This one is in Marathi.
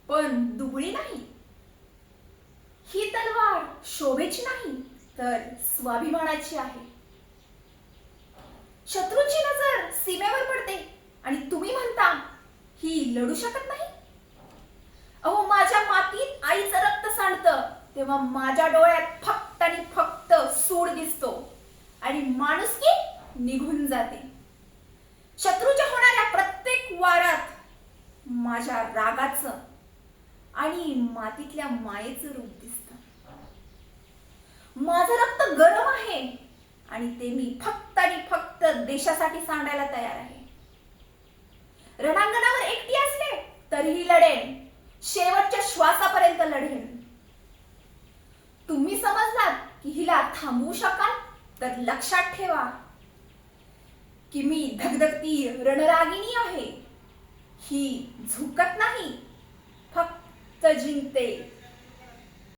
पण दुबळी नाही. ही तलवार शोभेची नाही तर स्वाभिमानाची आहे. शत्रूची नजर सीमेवर पडते आणि तुम्ही म्हणता ही लढू शकत नाही. अहो, माझ्या मातीत आईचं रक्त सांडतं तेव्हा माझ्या डोळ्यात फक्त आणि फक्त सूड दिसतो आणि माणुसकी निघून जाते. शत्रूच्या होणाऱ्या प्रत्येक वारात माझ्या रागाचं आणि मातीतल्या मायेचं रूप दिसतं. माझं रक्त गरम आहे आणि ते मी फक्त आणि फक्त देशासाठी सांडायला तयार आहे. रणांगणावर एकटी असले तरीही लढेन, शेवटच्या श्वासापर्यंत लढेन. तुम्ही समजलात की हिला थांबवू शकाल तर लक्षात ठेवा की मी धगधगती रणरागिणी आहे. ही झुकत नाही, फक्त जिंकते.